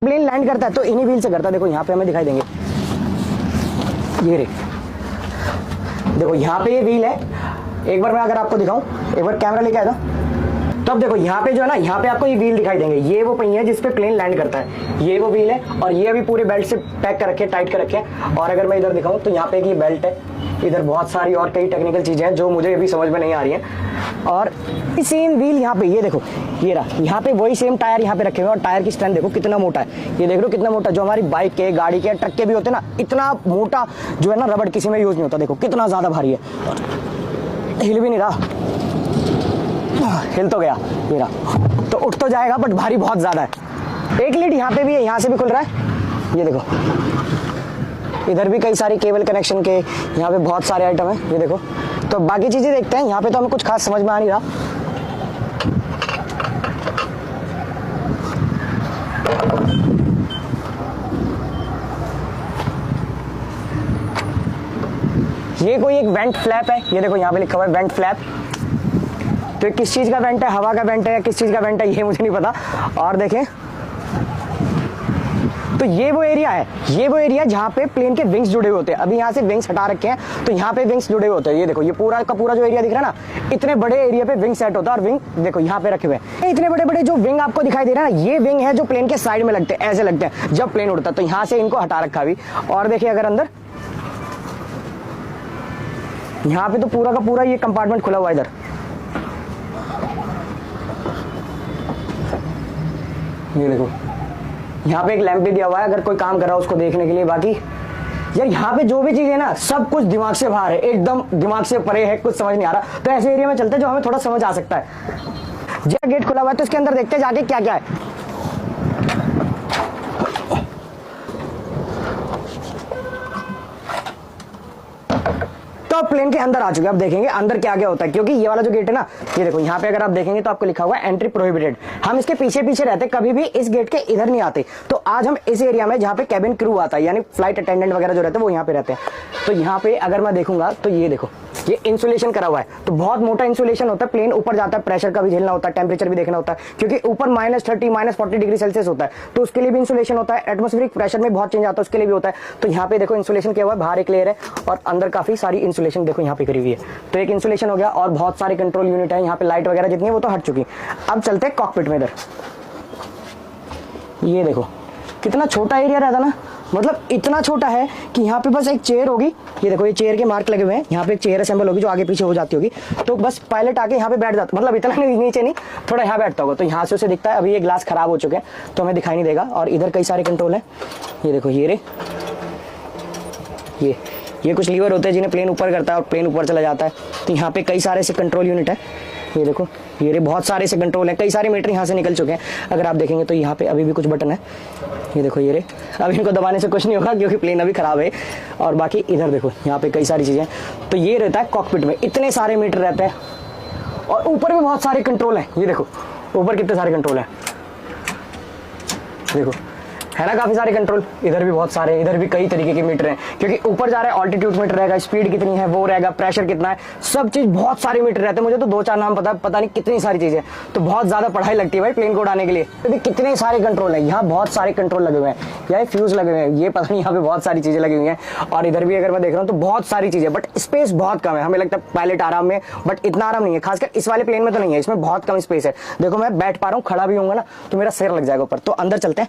Plane land करता है तो इन्हीं व्हील से करता है। देखो यहाँ पे हमें दिखाई देंगे, ये रे, देखो यहाँ पे ये व्हील है। एक बार मैं अगर आपको दिखाऊं, एक बार कैमरा लेके आया था, तो अब देखो यहाँ पे जो है ना, यहाँ पे आपको ये व्हील दिखाई देंगे। ये वो पहिया है जिसपे प्लेन लैंड करता है, ये वो व्हील है। और ये अभी पूरे बेल्ट से पैक कर रखे, टाइट कर रखे। और अगर मैं इधर दिखाऊं तो यहाँ पे एक ये बेल्ट है, इधर बहुत सारी और कई टेक्निकल चीजें हैं जो मुझे अभी समझ में नहीं आ रही हैं। और सेम व्हील यहाँ पे, ये देखो, ये रहा, यहाँ पे वही सेम टायर यहाँ पे रखे हुए हैं। और टायर की स्ट्रेंथ देखो कितना मोटा है, ये देख लो कितना मोटा। जो हमारी बाइक के, गाड़ी के, ट्रक के भी होते हैं ना, इतना मोटा जो है ना, रबड़ किसी में यूज नहीं होता। देखो कितना ज्यादा भारी है, हिल भी नहीं रहा, हिल तो गया, ये रहा, तो उठ तो जाएगा बट भारी बहुत ज्यादा है। एक लीड यहाँ पे भी है, यहाँ से भी खुल रहा है, ये देखो। इधर भी कई सारी केबल कनेक्शन के, यहाँ पे बहुत सारे आइटम है, ये देखो। तो बाकी चीजें देखते हैं। यहाँ पे तो हमें कुछ खास समझ में आ नहीं रहा। ये कोई एक वेंट फ्लैप है, ये देखो यहाँ पे लिखा हुआ है वेंट फ्लैप। तो ये किस चीज का वेंट है, हवा का वेंट है या किस चीज का वेंट है, ये मुझे नहीं पता। और देखें तो ये वो एरिया है, ये वो एरिया जहाँ पे प्लेन के विंग्स जुड़े हुए होते हैं। अभी यहाँ से विंग्स हटा रखे हैं तो यहाँ पे विंग्स जुड़े होते हैं। ये देखो, ये पूरा का पूरा जो एरिया दिख रहा है ना, इतने बड़े एरिया पे विंग सेट होता है। और विंग देखो यहाँ पे रखे हुए हैं, इतने बड़े बड़े जो विंग आपको दिखाई दे रहा है ना, ये विंग है जो प्लेन के साइड में लगते हैं, ऐसे लगते हैं जब प्लेन उड़ता है। तो यहाँ से इनको हटा रखा अभी। और देखिए अगर अंदर, यहाँ पे तो पूरा का पूरा ये कंपार्टमेंट खुला हुआ है। इधर ये देखो, यहाँ पे एक लैंप भी दिया हुआ है अगर कोई काम कर रहा है उसको देखने के लिए। बाकी यार यहाँ पे जो भी चीज है ना, सब कुछ दिमाग से बाहर है, एकदम दिमाग से परे है, कुछ समझ नहीं आ रहा। तो ऐसे एरिया में चलते हैं जो हमें थोड़ा समझ आ सकता है। जब गेट खुला हुआ है तो इसके अंदर देखते हैं जाके क्या क्या है। तो अब प्लेन के अंदर आ चुके हैं, अब देखेंगे अंदर क्या क्या होता है। क्योंकि ये वाला जो गेट है ना, ये देखो यहाँ पे अगर आप देखेंगे तो आपको लिखा हुआ है एंट्री प्रोहिबिटेड। हम इसके पीछे पीछे रहते, कभी भी इस गेट के इधर नहीं आते। तो आज हम इस एरिया में जहाँ पे कैबिन क्रू आता है, यानी फ्लाइट अटेंडेंट वगैरह जो रहते हैं वो यहाँ पे रहते हैं। तो यहाँ पे अगर मैं देखूंगा तो ये देखो, ये इंसुलेशन करा हुआ है। तो बहुत मोटा इंसुलेशन होता है। प्लेन ऊपर जाता है, प्रेशर का भी झेलना होता है, टेम्परेचर भी देखना होता है, क्योंकि ऊपर -30 -40 डिग्री सेल्सियस होता है। तो उसके लिए भी इंसुलेशन होता है। एटमॉस्फेरिक प्रेशर में बहुत चेंज आता है, उसके लिए भी होता है। तो यहाँ पे देखो इंसुलेशन किया हुआ है, बाहर एक लेयर है और अंदर काफी सारी इंसुलेशन देखो यहाँ पे करी हुई है। तो एक इंसुलेशन हो गया और बहुत सारे कंट्रोल यूनिट है। यहाँ पे लाइट वगैरह जितनी है वो तो हट चुकी। अब चलते हैं कॉकपिट में। इधर ये देखो कितना छोटा एरिया रहता ना, मतलब इतना छोटा है कि यहाँ पे बस एक चेयर होगी। ये देखो, ये चेयर के मार्क लगे हुए हैं। यहाँ पे एक चेयर असेंबल होगी जो आगे पीछे हो जाती होगी। तो बस पायलट आके यहाँ पे बैठ जाता, मतलब इतना नीचे नहीं, थोड़ा यहाँ बैठता होगा। तो यहाँ से उसे दिखता है। अभी ये ग्लास खराब हो चुके हैं तो हमें दिखाई नहीं देगा। और इधर कई सारे कंट्रोल है। ये देखो, ये रे, ये कुछ लीवर होते हैं जिन्हें प्लेन ऊपर करता है और प्लेन ऊपर चला जाता है। तो यहाँ पे कई सारे से कंट्रोल यूनिट है। ये देखो, ये रे, बहुत सारे से कंट्रोल है। कई सारे मीटर यहाँ से निकल चुके हैं। अगर आप देखेंगे तो यहाँ पे अभी भी कुछ बटन है। ये देखो, ये रे, अब इनको दबाने से कुछ नहीं होगा क्योंकि प्लेन अभी खराब है। और बाकी इधर देखो, यहाँ पे कई सारी चीजें। तो ये रहता है कॉकपिट में, इतने सारे मीटर रहते हैं। और ऊपर भी बहुत सारे कंट्रोल हैं। ये देखो ऊपर कितने सारे कंट्रोल हैं, देखो है ना, काफी सारे कंट्रोल। इधर भी बहुत सारे, इधर भी कई तरीके के मीटर हैं। क्योंकि ऊपर जा रहा है, ऑल्टीट्यूड मीटर रहेगा, स्पीड कितनी है वो रहेगा, प्रेशर कितना है, सब चीज, बहुत सारे मीटर रहते हैं। मुझे तो 2-4 नाम पता नहीं कितनी सारी चीजें। तो बहुत ज्यादा पढ़ाई लगती है भाई प्लेन को उड़ाने के लिए। तो कितने सारे कंट्रोल है, यहाँ बहुत सारे कंट्रोल लगे हुए हैं। यहाँ फ्यूज लगे हुए हैं, ये पता नहीं, यहाँ पे बहुत सारी चीजें लगी हुई हैं। और इधर भी अगर मैं देख रहा हूँ तो बहुत सारी चीजें, बट स्पेस बहुत कम है। हमें लगता है पायलट आराम में, बट इतना आराम नहीं है। खासकर इस वाले प्लेन में तो नहीं है, इसमें बहुत कम स्पेस है। देखो मैं बैठ पा रहा हूँ, खड़ा भी होऊंगा ना तो मेरा सिर लग जाएगा ऊपर। तो अंदर चलते हैं,